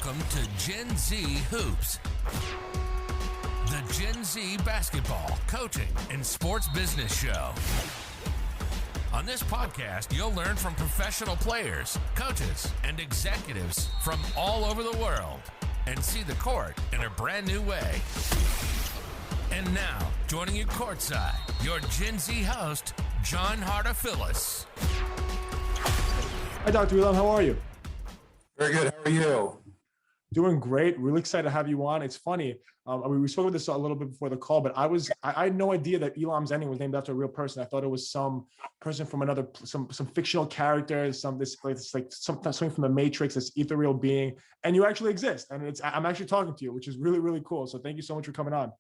Welcome to Gen Z Hoops, the Gen Z basketball, coaching, and sports business show. On this podcast, you'll learn from professional players, coaches, and executives from all over the world and see the court in a brand new way. And now, joining you courtside, your Gen Z host, John Hartofilis. Hi, Dr. Elam. How are you? Very good. How are you? Doing great. Really excited to have you on. It's funny. We spoke about this a little bit before the call, but I had no idea that Elam's ending was named after a real person. I thought it was some person from another, some fictional character, something from the Matrix, this ethereal being, and you actually exist. And I'm actually talking to you, which is really, really cool. So thank you so much for coming on.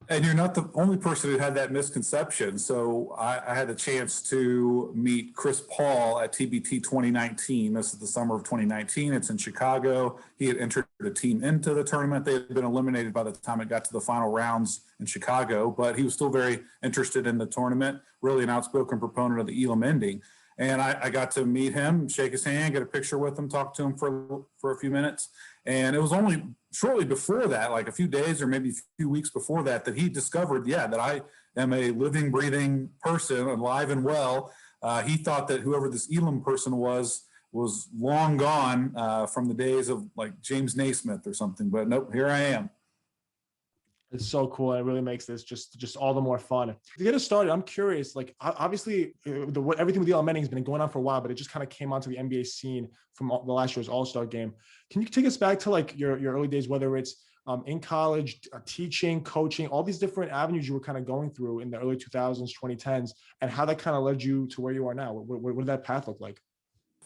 And you're not the only person who had that misconception. So I had the chance to meet Chris Paul at TBT 2019. This is the summer of 2019. It's in Chicago. He had entered a team into the tournament. They had been eliminated by the time it got to the final rounds in Chicago, but he was still very interested in the tournament, really an outspoken proponent of the Elam ending. And I got to meet him, shake his hand, get a picture with him, talk to him for a few minutes. And it was only shortly before that, like a few days or maybe a few weeks before that, that he discovered, that I am a living, breathing person, alive and well. He thought that whoever this Elam person was long gone from the days of like James Naismith or something. But nope, here I am. It's so cool. And it really makes this just all the more fun. To get us started, I'm curious, like obviously everything with the Elam ending has been going on for a while, but it just kind of came onto the NBA scene from the last year's All-Star game. Can you take us back to like your early days, whether it's in college, teaching, coaching, all these different avenues you were kind of going through in the early 2000s, 2010s, and how that kind of led you to where you are now? What did that path look like?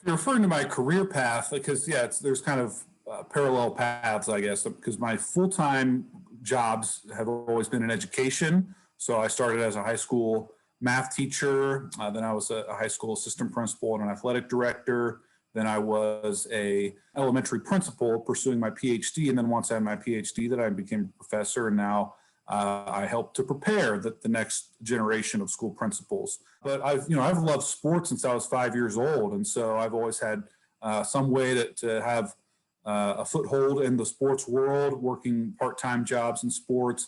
You're referring to my career path because, there's kind of parallel paths, I guess, because my full-time jobs have always been in education. So I started as a high school math teacher. Then I was a high school assistant principal and an athletic director. Then I was a elementary principal pursuing my PhD. And then once I had my PhD, that I became a professor. And now I help to prepare the next generation of school principals. But I've loved sports since I was 5 years old. And so I've always had some way to have a foothold in the sports world, working part-time jobs in sports.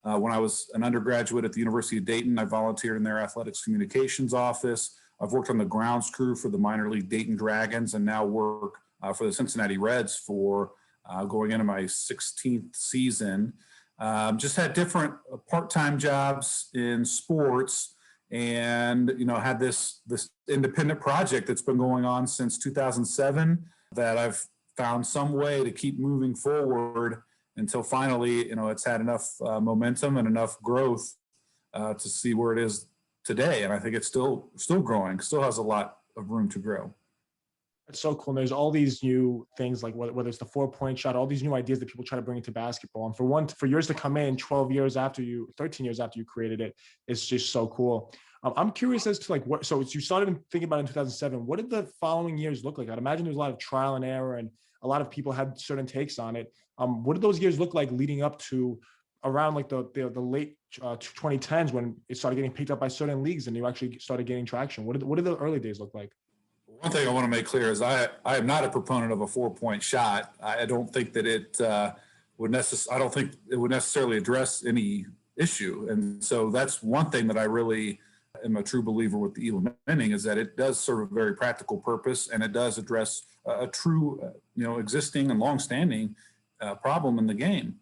When I was an undergraduate at the University of Dayton, I volunteered in their athletics communications office. I've worked on the grounds crew for the minor league Dayton Dragons and now work for the Cincinnati Reds for going into my 16th season. Just had different part-time jobs in sports and, had this independent project that's been going on since 2007 that I've found some way to keep moving forward until finally, it's had enough momentum and enough growth to see where it is today. And I think it's still growing, still has a lot of room to grow. It's so cool. And there's all these new things, like whether it's the 4-point shot, all these new ideas that people try to bring into basketball. And for yours to come in 13 years after you created it, it's just so cool. I'm curious as to so you started thinking about it in 2007. What did the following years look like? I'd imagine there was a lot of trial and error and a lot of people had certain takes on it. What did those years look like leading up to around like the late 2010s when it started getting picked up by certain leagues and you actually started getting traction? What did the early days look like? One thing I want to make clear is I am not a proponent of a 4-point shot. I don't think that it would necessarily address any issue. And so that's one thing that I really am a true believer with the Elam ending is that it does serve a very practical purpose and it does address a true, existing and longstanding problem in the game.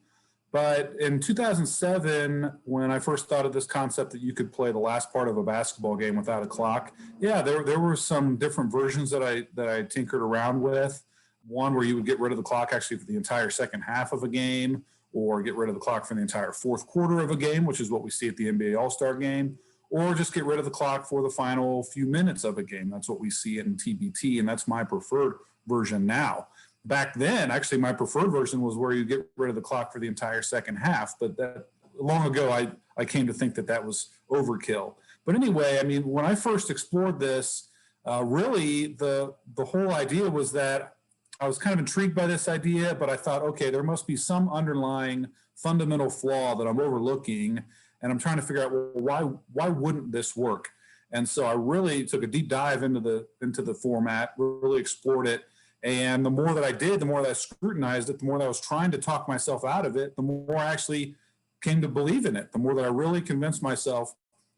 But in 2007, when I first thought of this concept that you could play the last part of a basketball game without a clock, there were some different versions that I tinkered around with. One where you would get rid of the clock actually for the entire second half of a game, or get rid of the clock for the entire fourth quarter of a game, which is what we see at the NBA All-Star game, or just get rid of the clock for the final few minutes of a game. That's what we see in TBT, and that's my preferred version now. Back then, actually, my preferred version was where you get rid of the clock for the entire second half. But that long ago, I came to think that was overkill. But anyway, when I first explored this, really the whole idea was that I was kind of intrigued by this idea, but I thought, okay, there must be some underlying fundamental flaw that I'm overlooking, and I'm trying to figure out, well, why wouldn't this work? And so I really took a deep dive into the format, really explored it. And the more that I did, the more that I scrutinized it, the more that I was trying to talk myself out of it, the more I actually came to believe in it, the more that I really convinced myself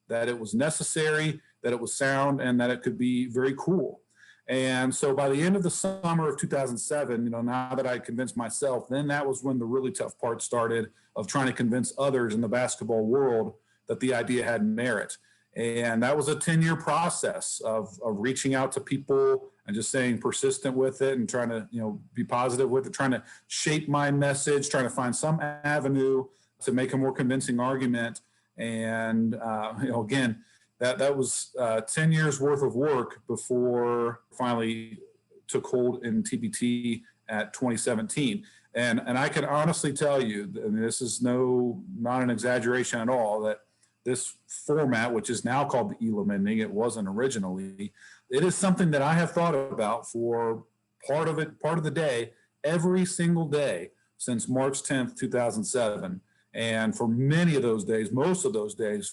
that it was necessary, that it was sound, and that it could be very cool. And so by the end of the summer of 2007, now that I convinced myself, then that was when the really tough part started of trying to convince others in the basketball world that the idea had merit. And that was a 10-year process of reaching out to people and just staying persistent with it and trying to, be positive with it, trying to shape my message, trying to find some avenue to make a more convincing argument. And, again, that was 10 years worth of work before finally took hold in TBT at 2017. And I can honestly tell you, and this is not an exaggeration at all, that this format, which is now called the Elam ending, it wasn't originally, it is something that I have thought about for part of the day, every single day since March 10th, 2007. And for many of those days, most of those days,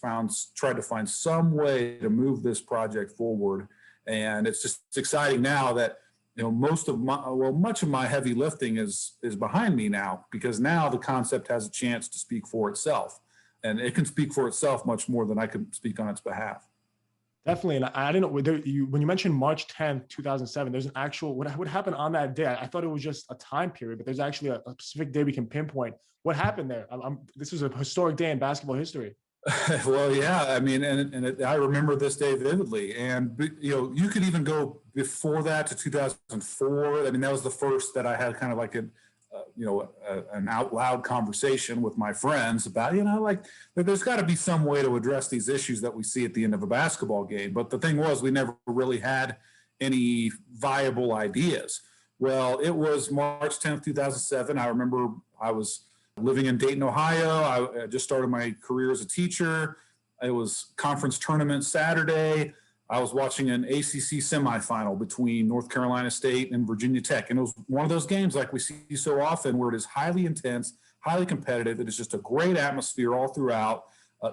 tried to find some way to move this project forward. And it's exciting now that, much of my heavy lifting is behind me now, because now the concept has a chance to speak for itself. And it can speak for itself much more than I can speak on its behalf. Definitely. And I didn't know, when you mentioned March 10th, 2007, there's an actual, what happened on that day? I thought it was just a time period, but there's actually a specific day we can pinpoint. What happened there? This was a historic day in basketball history. Well, yeah, I mean, I remember this day vividly. And, you could even go before that to 2004. I mean, that was the first that I had kind of like an out loud conversation with my friends about, there's got to be some way to address these issues that we see at the end of a basketball game. But the thing was, we never really had any viable ideas. Well, it was March 10th, 2007. I remember I was living in Dayton, Ohio. I just started my career as a teacher. It was conference tournament Saturday. I was watching an ACC semifinal between North Carolina State and Virginia Tech. And it was one of those games like we see so often where it is highly intense, highly competitive. It is just a great atmosphere all throughout,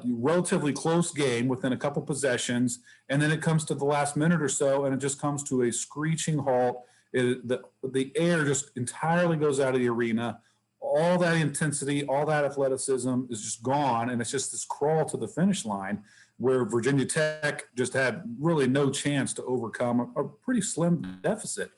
relatively close game within a couple possessions. And then it comes to the last minute or so, and it just comes to a screeching halt. The air just entirely goes out of the arena. All that intensity, all that athleticism is just gone. And it's just this crawl to the finish line, where Virginia Tech just had really no chance to overcome a pretty slim deficit.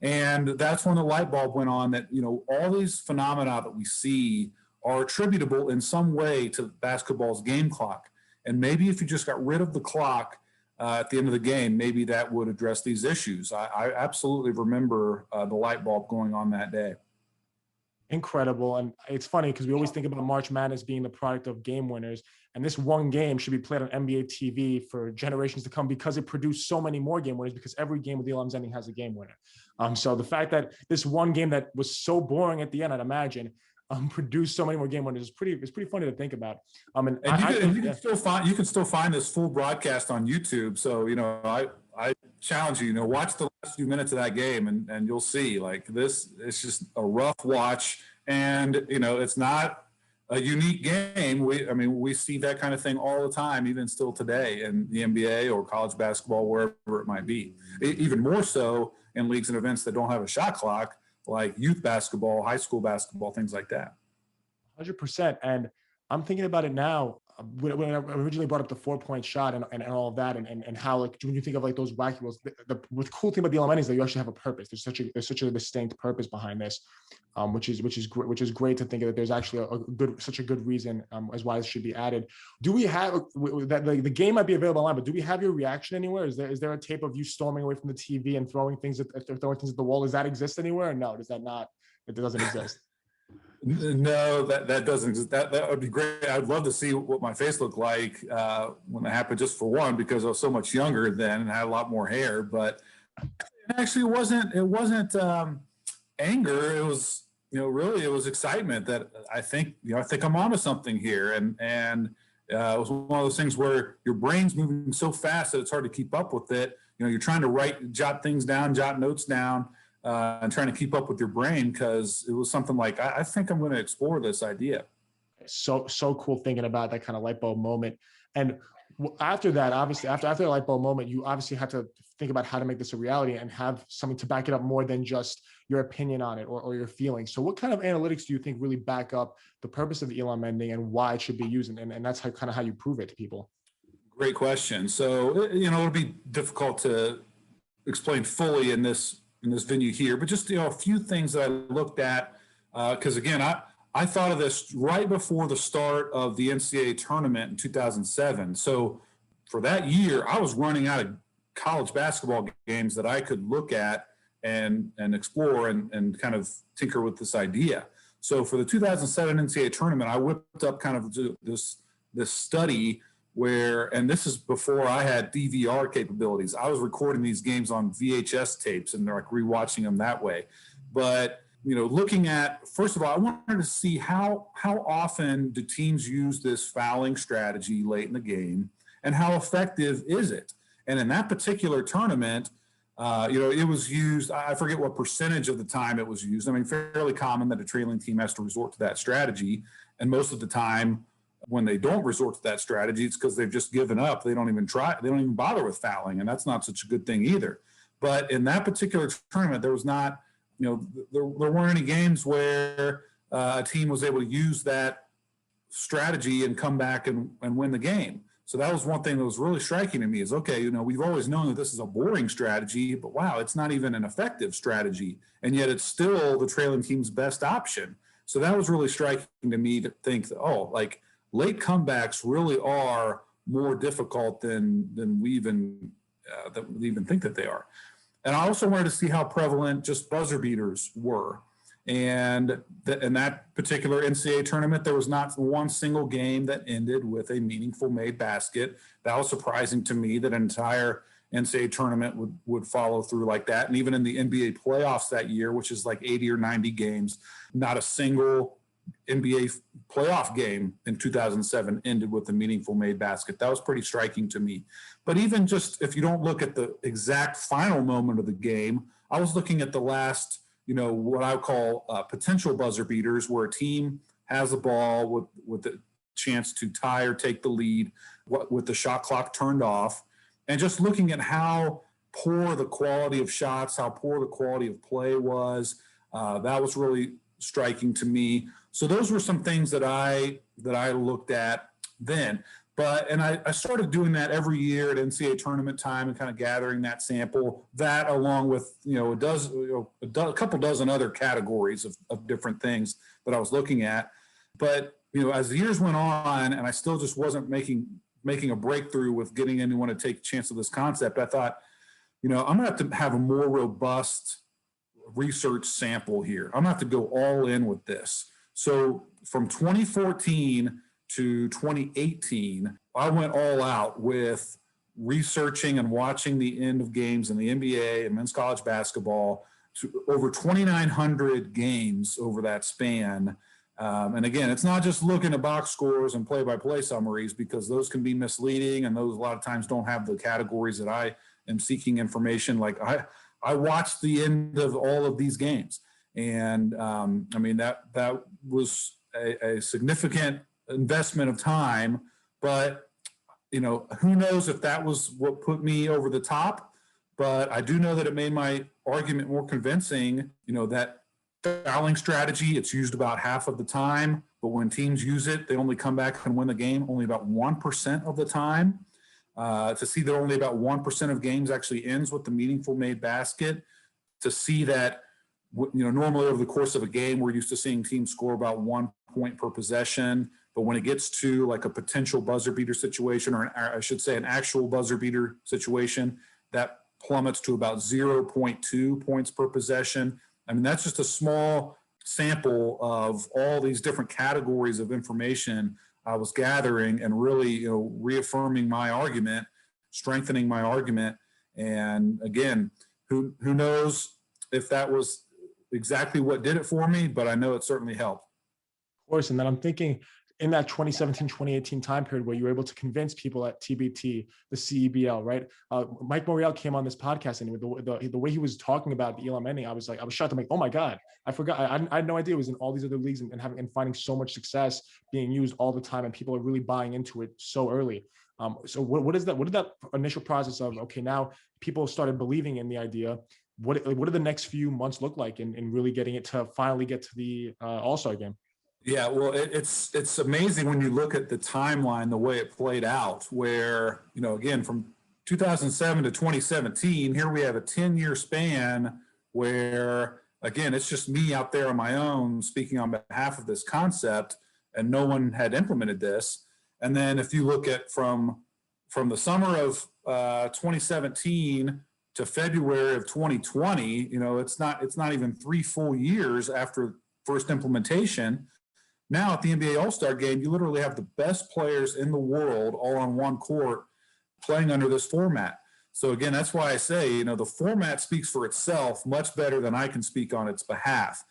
And that's when the light bulb went on that, all these phenomena that we see are attributable in some way to basketball's game clock. And maybe if you just got rid of the clock at the end of the game, maybe that would address these issues. I absolutely remember the light bulb going on that day. Incredible. And it's funny because we always think about March Madness being the product of game winners. And this one game should be played on NBA TV for generations to come, because it produced so many more game winners, because every game with the Elam's ending has a game winner. So the fact that this one game that was so boring at the end, I'd imagine, produced so many more game winners is pretty funny to think about. You can still find this full broadcast on YouTube. So, I challenge you, watch the last few minutes of that game and you'll see, this, it's just a rough watch. And, it's not a unique game. We see that kind of thing all the time, even still today in the NBA or college basketball, wherever it might be. Even more so in leagues and events that don't have a shot clock, like youth basketball, high school basketball, things like that. 100%. And I'm thinking about it now. When I originally brought up the 4-point shot and all of that, and how, when you think of those wacky rules, the cool thing about the Elam is that you actually have a purpose. There's such a distinct purpose behind this, which is great to think that there's actually such a good reason as why this should be added. Do we have that the game might be available online, but do we have your reaction anywhere? Is there a tape of you storming away from the TV and throwing things at the wall? Does that exist anywhere? Or no, does that not? It doesn't exist. No, that doesn't. That would be great. I'd love to see what my face looked like when it happened. Just for one, because I was so much younger then and had a lot more hair. But actually, it wasn't anger. It was, really, it was excitement that I think I'm onto something here. And it was one of those things where your brain's moving so fast that it's hard to keep up with it. You're trying to jot things down, jot notes down. And trying to keep up with your brain, because it was something like, I think I'm going to explore this idea. So cool thinking about that kind of light bulb moment. And After that, obviously, after the light bulb moment, you obviously had to think about how to make this a reality and have something to back it up more than just your opinion on it or your feelings. So what kind of analytics do you think really back up the purpose of the Elam ending and why it should be used? And that's kind of how you prove it to people. Great question. So, it'll be difficult to explain fully in this venue here, but just, a few things that I looked at, because again, I thought of this right before the start of the NCAA tournament in 2007. So for that year, I was running out of college basketball games that I could look at and explore and kind of tinker with this idea. So for the 2007 NCAA tournament, I whipped up kind of this study where, and this is before I had DVR capabilities. I was recording these games on VHS tapes and like rewatching them that way. But, looking at, first of all, I wanted to see how often do teams use this fouling strategy late in the game and how effective is it? And in that particular tournament, it was used, I forget what percentage of the time it was used. I mean, fairly common that a trailing team has to resort to that strategy. And most of the time, when they don't resort to that strategy, it's because they've just given up. They don't even try. They don't even bother with fouling, and that's not such a good thing either. But in that particular tournament, there was not, there weren't any games where a team was able to use that strategy and come back and win the game. So that was one thing that was really striking to me is, okay, we've always known that this is a boring strategy, but wow, it's not even an effective strategy. And yet it's still the trailing team's best option. So that was really striking to me to think that, late comebacks really are more difficult than we even think that they are. And I also wanted to see how prevalent just buzzer beaters were. And in that particular NCAA tournament, there was not one single game that ended with a meaningful made basket. That was surprising to me that an entire NCAA tournament would follow through like that. And even in the NBA playoffs that year, which is like 80 or 90 games, not a single NBA playoff game in 2007 ended with a meaningful made basket. That was pretty striking to me. But even just if you don't look at the exact final moment of the game, I was looking at the last, what I call potential buzzer beaters, where a team has the ball with the chance to tie or take the lead with the shot clock turned off, and just looking at how poor the quality of shots, how poor the quality of play was. That was really striking to me. So those were some things that I looked at then. And I started doing that every year at NCAA tournament time and kind of gathering that sample, that along with, a couple dozen other categories of different things that I was looking at. But, as the years went on and I still just wasn't making a breakthrough with getting anyone to take a chance of this concept, I thought, I'm going to have a more robust research sample here. I'm going to have to go all in with this. So from 2014 to 2018, I went all out with researching and watching the end of games in the NBA and men's college basketball to over 2,900 games over that span. And again, it's not just looking at box scores and play-by-play summaries, because those can be misleading and those a lot of times don't have the categories that I am seeking information. Like I watched the end of all of these games. And that was a significant investment of time, but who knows if that was what put me over the top. But I do know that it made my argument more convincing, that fouling strategy, it's used about half of the time, but when teams use it, they only come back and win the game only about 1% of the time. To see that only about 1% of games actually ends with the meaningful made basket, to see that, normally over the course of a game, we're used to seeing teams score about 1 point per possession. But when it gets to like a potential buzzer beater situation, or I should say an actual buzzer beater situation, that plummets to about 0.2 points per possession. I mean, that's just a small sample of all these different categories of information I was gathering and really, reaffirming my argument, strengthening my argument. And again, who knows if that was exactly what did it for me, but I know it certainly helped. Of course. And then I'm thinking in that 2017, 2018 time period where you were able to convince people at TBT, the CEBL, right? Mike Morial came on this podcast, and the way he was talking about the Elam ending, I was shocked. I'm like, oh my God, I forgot. I had no idea it was in all these other leagues and finding so much success being used all the time, and people are really buying into it so early. So what is that? What did that initial process of, okay, now people started believing in the idea. What do the next few months look like in really getting it to finally get to the All-Star game? Yeah, well, it's amazing when you look at the timeline, the way it played out, where, again, from 2007 to 2017, here we have a 10-year span where, again, it's just me out there on my own speaking on behalf of this concept, and no one had implemented this. And then if you look at from the summer of 2017 to February of 2020, it's not even 3 full years after first implementation. Now at the NBA All-Star game, you literally have the best players in the world all on one court playing under this format. So again, that's why I say, the format speaks for itself much better than I can speak on its behalf.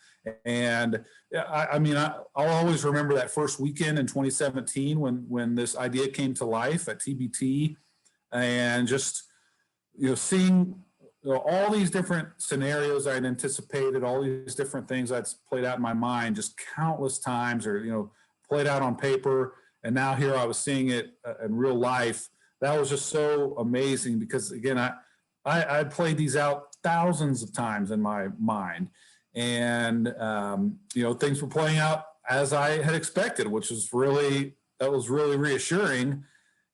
And I'll always remember that first weekend in 2017 when this idea came to life at TBT, and just, seeing all these different scenarios I'd anticipated, all these different things that's played out in my mind just countless times, or, played out on paper. And now here I was seeing it in real life. That was just so amazing because, again, I played these out thousands of times in my mind. And, things were playing out as I had expected, which was really reassuring.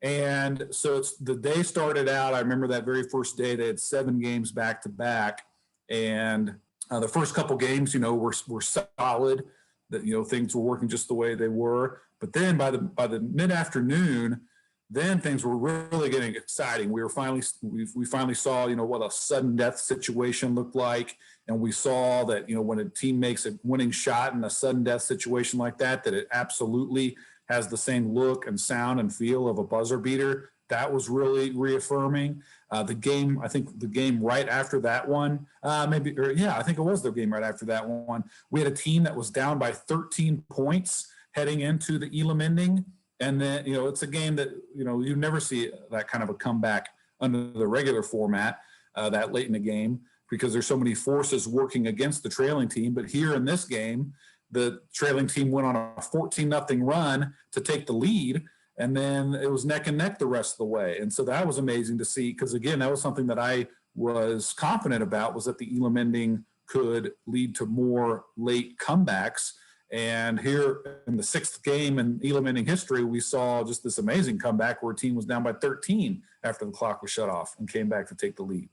And so the day started out, I remember that very first day, they had 7 games back to back. And the first couple games, were solid, that, things were working just the way they were. But then by the mid-afternoon, then things were really getting exciting. We finally saw, what a sudden death situation looked like. And we saw that, when a team makes a winning shot in a sudden death situation like that it absolutely has the same look and sound and feel of a buzzer beater. That was really reaffirming. I think the game right after that one, I think it was the game right after that one. We had a team that was down by 13 points heading into the Elam ending. And then, it's a game that, you never see that kind of a comeback under the regular format that late in the game, because there's so many forces working against the trailing team. But here in this game, the trailing team went on a 14-0 run to take the lead, and then it was neck and neck the rest of the way. And so that was amazing to see, because, again, that was something that I was confident about, was that the Elam ending could lead to more late comebacks. And here in the 6th game in Elam ending history, we saw just this amazing comeback where a team was down by 13 after the clock was shut off and came back to take the lead.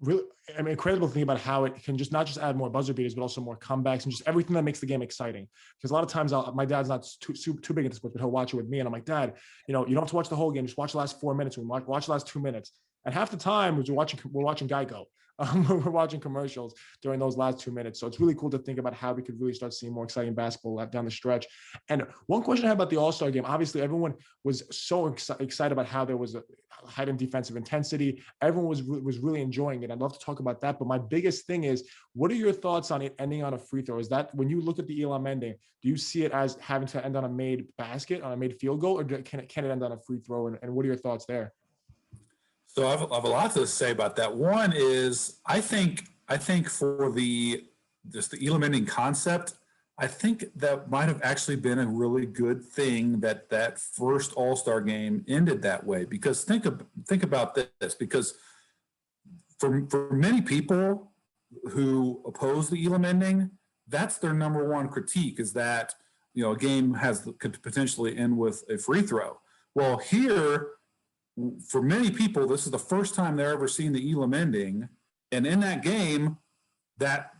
Really, incredible thing about how it can not just add more buzzer beaters, but also more comebacks and just everything that makes the game exciting. Because a lot of times my dad's not too big into sports, but he'll watch it with me. And I'm like, Dad, you don't have to watch the whole game. Just watch the last 4 minutes. Watch the last 2 minutes. And half the time we're watching Geico. We're watching commercials during those last 2 minutes. So it's really cool to think about how we could really start seeing more exciting basketball down the stretch. And one question I have about the All-Star game, obviously everyone was so excited about how there was a heightened defensive intensity. Everyone was really enjoying it. I'd love to talk about that. But my biggest thing is, what are your thoughts on it ending on a free throw? Is that, when you look at the Elam ending, do you see it as having to end on a made basket, on a made field goal, or can it end on a free throw? And what are your thoughts there? So I have a lot to say about that. One is, I think for the Elam ending concept, I think that might have actually been a really good thing that first All-Star game ended that way. Because think about this, because for many people who oppose the Elam ending, that's their number one critique, is that, a game could potentially end with a free throw. Well, here, for many people, this is the first time they're ever seen the Elam ending. And in that game, that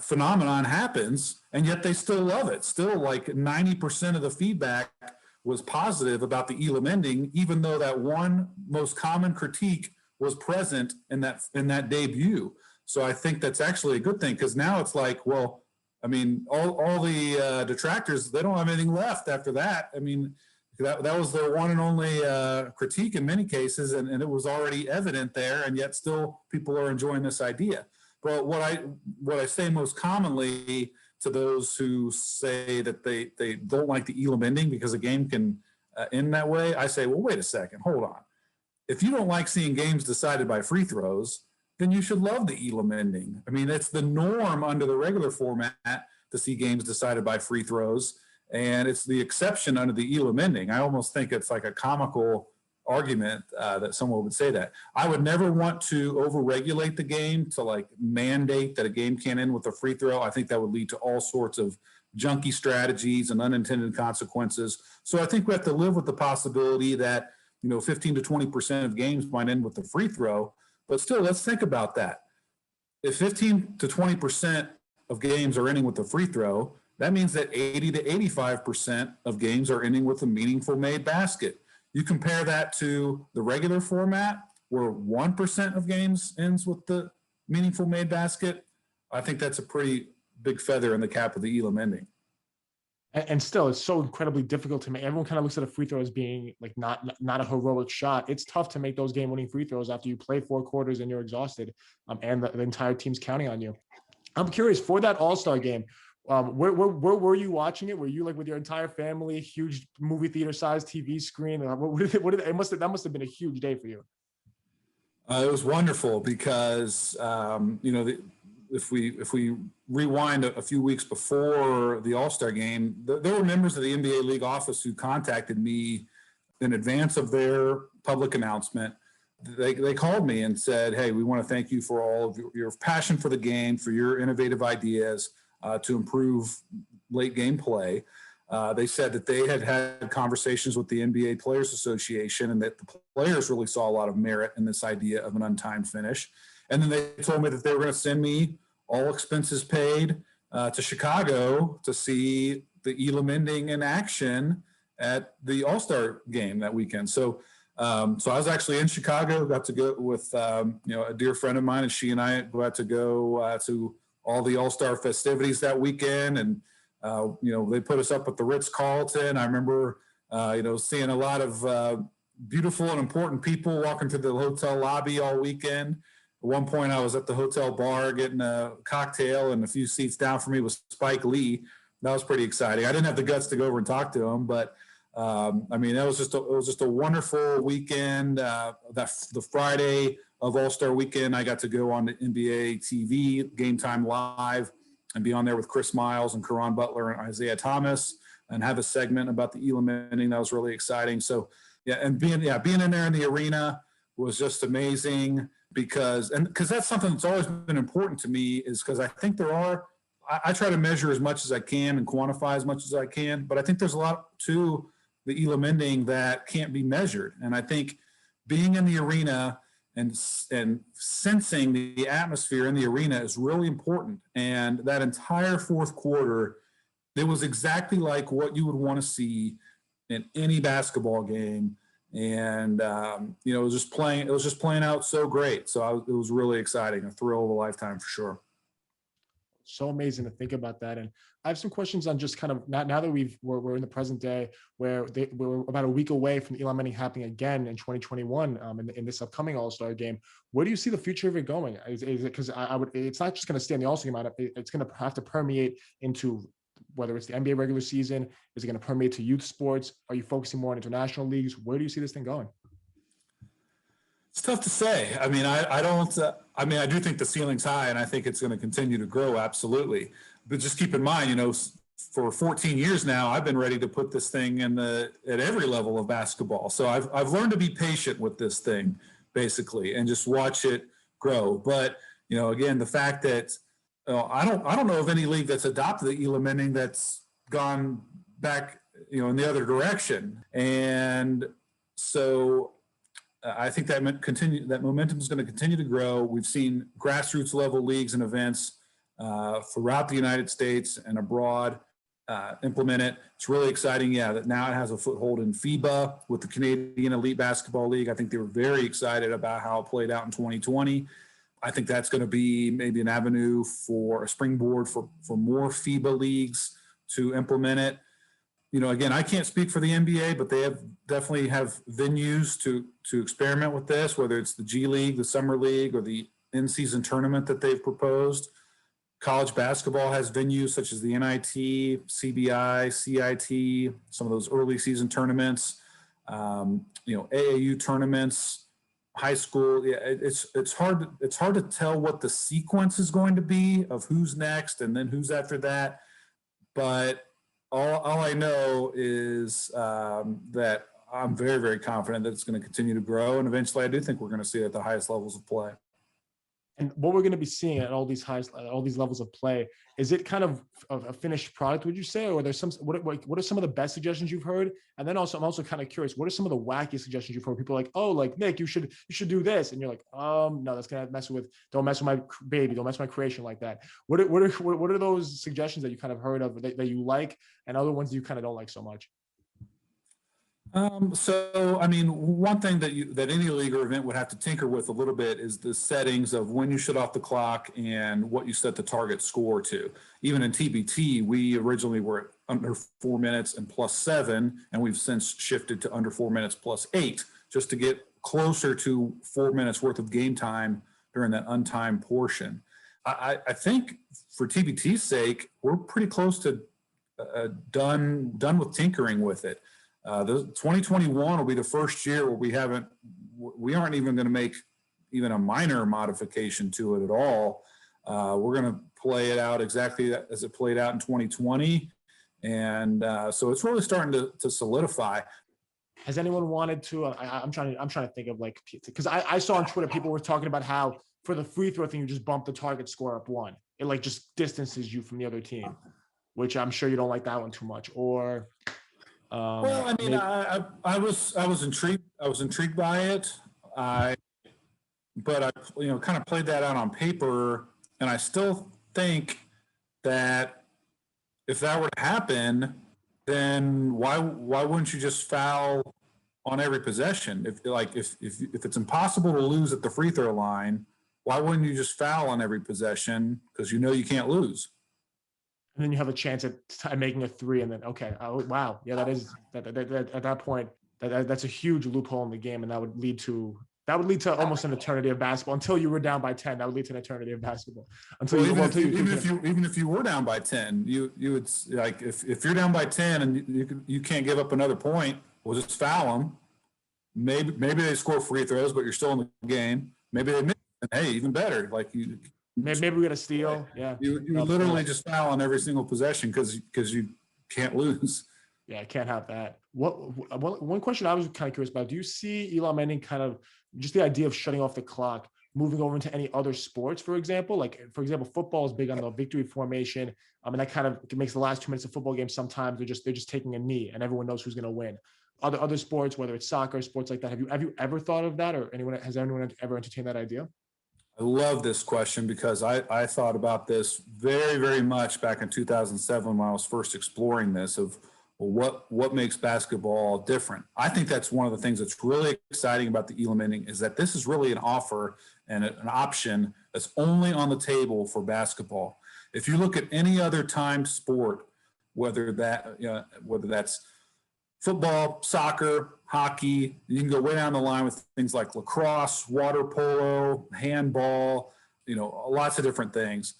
phenomenon happens, and yet they still love it. Still, like 90% of the feedback was positive about the Elam ending, even though that one most common critique was present in that debut. So I think that's actually a good thing, because now it's like, well, I mean, all the detractors, they don't have anything left after that. I mean, that was their one and only critique in many cases, and it was already evident there, and yet still people are enjoying this idea. But what I say most commonly to those who say that they don't like the Elam ending because a game can end that way, I say, well, wait a second, hold on. If you don't like seeing games decided by free throws, then you should love the Elam ending. I mean, it's the norm under the regular format to see games decided by free throws, and it's the exception under the Elam ending. I almost think it's like a comical argument that someone would say that. I would never want to overregulate the game to like mandate that a game can't end with a free throw. I think that would lead to all sorts of junky strategies and unintended consequences. So I think we have to live with the possibility that, 15 to 20% of games might end with a free throw. But still, let's think about that. If 15 to 20% of games are ending with a free throw, that means that 80 to 85% of games are ending with a meaningful made basket. You compare that to the regular format where 1% of games ends with the meaningful made basket. I think that's a pretty big feather in the cap of the Elam ending. And still, it's so incredibly difficult to make. Everyone kind of looks at a free throw as being like not a heroic shot. It's tough to make those game-winning free throws after you play 4 quarters and you're exhausted, and the entire team's counting on you. I'm curious, for that All-Star game, where were you watching it? Were you like with your entire family, huge movie theater size TV screen? That must have been a huge day for you. It was wonderful because if we rewind a few weeks before the All-Star game, there were members of the NBA League office who contacted me in advance of their public announcement. They called me and said, "Hey, we want to thank you for all of your passion for the game, for your innovative ideas to improve late game play." They said that they had conversations with the NBA Players Association and that the players really saw a lot of merit in this idea of an untimed finish. And then they told me that they were going to send me, all expenses paid, to Chicago to see the Elam ending in action at the All-Star game that weekend. So I was actually in Chicago, got to go with a dear friend of mine, and she and I got to go to all the All-Star festivities that weekend. And they put us up at the Ritz-Carlton. I remember seeing a lot of beautiful and important people walking through the hotel lobby all weekend. At one point, I was at the hotel bar getting a cocktail, and a few seats down from me was Spike Lee. That was pretty exciting. I didn't have the guts to go over and talk to him, but it was just a wonderful weekend. The Friday of All-Star Weekend, I got to go on to NBA TV, Game Time Live, and be on there with Chris Miles and Caron Butler and Isaiah Thomas, and have a segment about the Elam ending. That was really exciting. So being in there in the arena was just amazing because that's something that's always been important to me, is because I think I try to measure as much as I can and quantify as much as I can, but I think there's a lot to the Elam ending that can't be measured. And I think being in the arena and sensing the atmosphere in the arena is really important. And that entire fourth quarter, it was exactly like what you would want to see in any basketball game. And it was just playing out so great. So it was really exciting, a thrill of a lifetime for sure. So amazing to think about that. And I have some questions on just kind of now that we're in the present day, where we're about a week away from the Elam ending happening again in 2021 in this upcoming All-Star game. Where do you see the future of it going? Is it, because it's not just going to stay in the All-Star game, it's going to have to permeate into whether it's the NBA regular season. Is it going to permeate to youth sports? Are you focusing more on international leagues? Where do you see this thing going? It's tough to say. I mean, I don't. I do think the ceiling's high, and I think it's going to continue to grow. Absolutely, but just keep in mind, for 14 years now, I've been ready to put this thing at every level of basketball. So I've learned to be patient with this thing, basically, and just watch it grow. But again, the fact that I don't know of any league that's adopted the Elam ending that's gone back, in the other direction, and so. I think that momentum is going to continue to grow. We've seen grassroots level leagues and events throughout the United States and abroad implement it. It's really exciting, that now it has a foothold in FIBA with the Canadian Elite Basketball League. I think they were very excited about how it played out in 2020. I think that's going to be maybe an avenue for a springboard for more FIBA leagues to implement it. Again, I can't speak for the NBA, but they definitely have venues to experiment with this, whether it's the G League, the Summer League, or the in-season tournament that they've proposed. College basketball has venues such as the NIT, CBI, CIT, some of those early season tournaments, AAU tournaments, high school. Yeah, it's hard to tell what the sequence is going to be of who's next and then who's after that, but all I know is that I'm very, very confident that it's going to continue to grow. And eventually I do think we're going to see it at the highest levels of play. And what we're going to be seeing at all these levels of play, is it kind of a finished product, would you say? Or there's some, what are some of the best suggestions you've heard? And then also, I'm also kind of curious, what are some of the wacky suggestions you've heard? People are like, oh, like Nick, you should do this. And you're like, no, that's going to don't mess with my baby. Don't mess with my creation like that. What are those suggestions that you kind of heard of that you like, and other ones you kind of don't like so much? So, I mean, one thing that any league or event would have to tinker with a little bit is the settings of when you shut off the clock and what you set the target score to. Even in TBT, we originally were at under 4 minutes and +7, and we've since shifted to under 4 minutes +8, just to get closer to 4 minutes worth of game time during that untimed portion. I think for TBT's sake, we're pretty close to done with tinkering with it. The 2021 will be the first year where we aren't even going to make even a minor modification to it at all. We're going to play it out exactly as it played out in 2020. And so it's really starting to solidify. Has anyone wanted to, I'm trying to think of, like, because I saw on Twitter, people were talking about how for the free throw thing, you just bump the target score up 1. It like just distances you from the other team, which I'm sure you don't like that one too much. Or, well, I mean, I was intrigued by it. But I kind of played that out on paper, and I still think that if that were to happen, then why wouldn't you just foul on every possession? If it's impossible to lose at the free throw line, why wouldn't you just foul on every possession? Because you can't lose. And then you have a chance at making a 3, and then wow, yeah, that is that at that point that's a huge loophole in the game, and that would lead to almost an eternity of basketball. Until you were down by 10, that would lead to an eternity of basketball. Even if you were down by 10, you would, like, if you're down by 10 and you can't give up another point, well, just foul them. Maybe they score free throws, but you're still in the game. Maybe they miss, and hey, even better, like you. Maybe we get a steal. Yeah, you literally just foul on every single possession because you can't lose. Yeah, I can't have that. One question I was kind of curious about: do you see Elam ending kind of just the idea of shutting off the clock, moving over into any other sports, for example? Like, for example, football is big on the victory formation. And that kind of makes the last 2 minutes of football games sometimes they're just taking a knee, and everyone knows who's going to win. Other sports, whether it's soccer, sports like that, have you ever thought of that, or has anyone ever entertained that idea? I love this question because I thought about this very, very much back in 2007 when I was first exploring this of, well, what makes basketball different? I think that's one of the things that's really exciting about the Elam ending is that this is really an offer and an option that's only on the table for basketball. If you look at any other time sport, whether that's football, soccer, hockey, you can go way down the line with things like lacrosse, water polo, handball, lots of different things.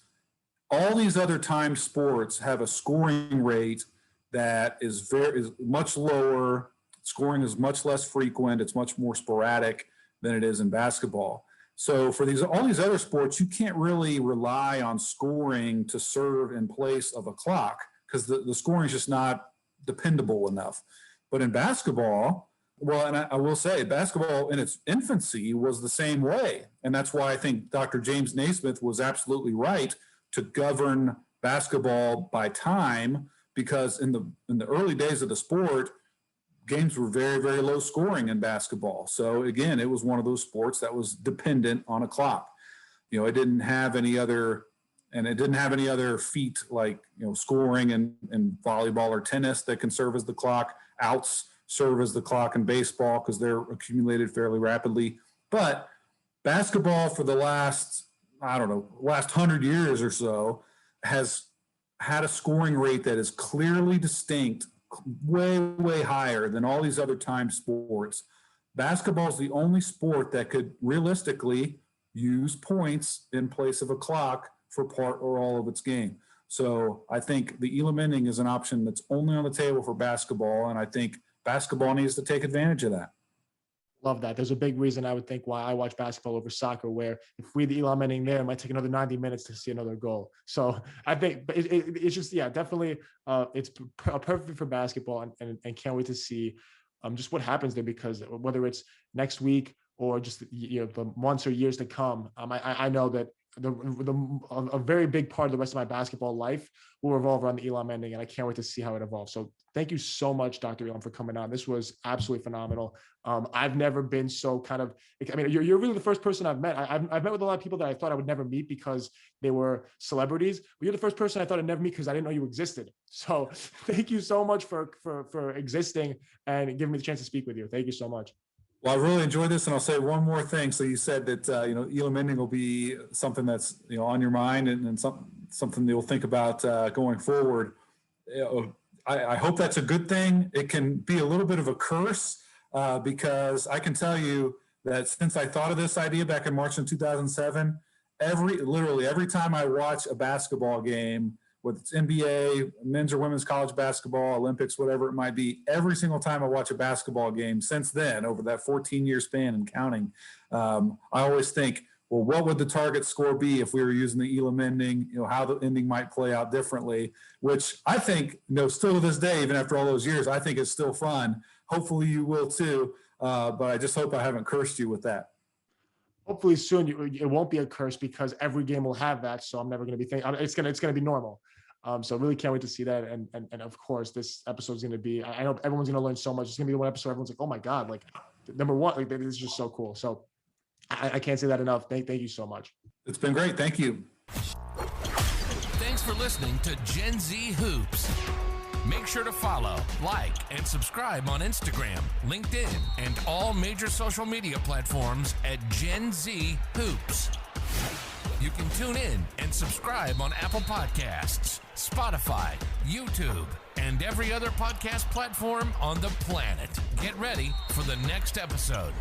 All these other time sports have a scoring rate that is much lower. Scoring is much less frequent. It's much more sporadic than it is in basketball. So for all these other sports, you can't really rely on scoring to serve in place of a clock because the scoring is just not dependable enough. But in basketball, well, and I will say basketball in its infancy was the same way. And that's why I think Dr. James Naismith was absolutely right to govern basketball by time, because in the early days of the sport, games were very, very low scoring in basketball. So again, it was one of those sports that was dependent on a clock. It didn't have any other feat like, scoring in volleyball or tennis that can serve as the clock. Outs serve as the clock in baseball because they're accumulated fairly rapidly. But basketball for the last 100 years or so has had a scoring rate that is clearly distinct, way, way higher than all these other time sports. Basketball is the only sport that could realistically use points in place of a clock for part or all of its game. So I think the Elam ending is an option that's only on the table for basketball, and I think basketball needs to take advantage of that. Love that. There's a big reason I would think why I watch basketball over soccer, where if we the Elam ending there, it might take another 90 minutes to see another goal. So I think it's just, yeah, definitely it's perfect for basketball, and can't wait to see just what happens there, because whether it's next week or just the months or years to come, I know that a very big part of the rest of my basketball life will revolve around the Elam ending, and I can't wait to see how it evolves. So thank you so much, Dr. Elam, for coming on. This was absolutely phenomenal. I've never been so kind of, I mean, you're really the first person I've met. I've met with a lot of people that I thought I would never meet because they were celebrities, but you're the first person I thought I'd never meet because I didn't know you existed. So thank you so much for existing and giving me the chance to speak with you. Thank you so much. Well, I really enjoyed this, and I'll say one more thing. So you said that Elam ending will be something that's on your mind and something you'll think about going forward. I hope that's a good thing. It can be a little bit of a curse because I can tell you that since I thought of this idea back in March of 2007, literally every time I watch a basketball game, whether it's NBA, men's or women's college basketball, Olympics, whatever it might be, every single time I watch a basketball game since then, over that 14-year span and counting, I always think, well, what would the target score be if we were using the Elam ending, how the ending might play out differently, which I think, still to this day, even after all those years, I think it's still fun. Hopefully you will too, but I just hope I haven't cursed you with that. Hopefully soon it won't be a curse, because every game will have that. So I'm never going to be thinking, it's going to be normal. So really can't wait to see that. And of course, this episode is going to be, I know everyone's going to learn so much. It's going to be the one episode everyone's like, oh my God, like number one, like this is just so cool. So I can't say that enough. Thank you so much. It's been great. Thank you. Thanks for listening to Gen Z Hoops. Make sure to follow, like, and subscribe on Instagram, LinkedIn, and all major social media platforms at Gen Z Hoops. You can tune in and subscribe on Apple Podcasts, Spotify, YouTube, and every other podcast platform on the planet. Get ready for the next episode.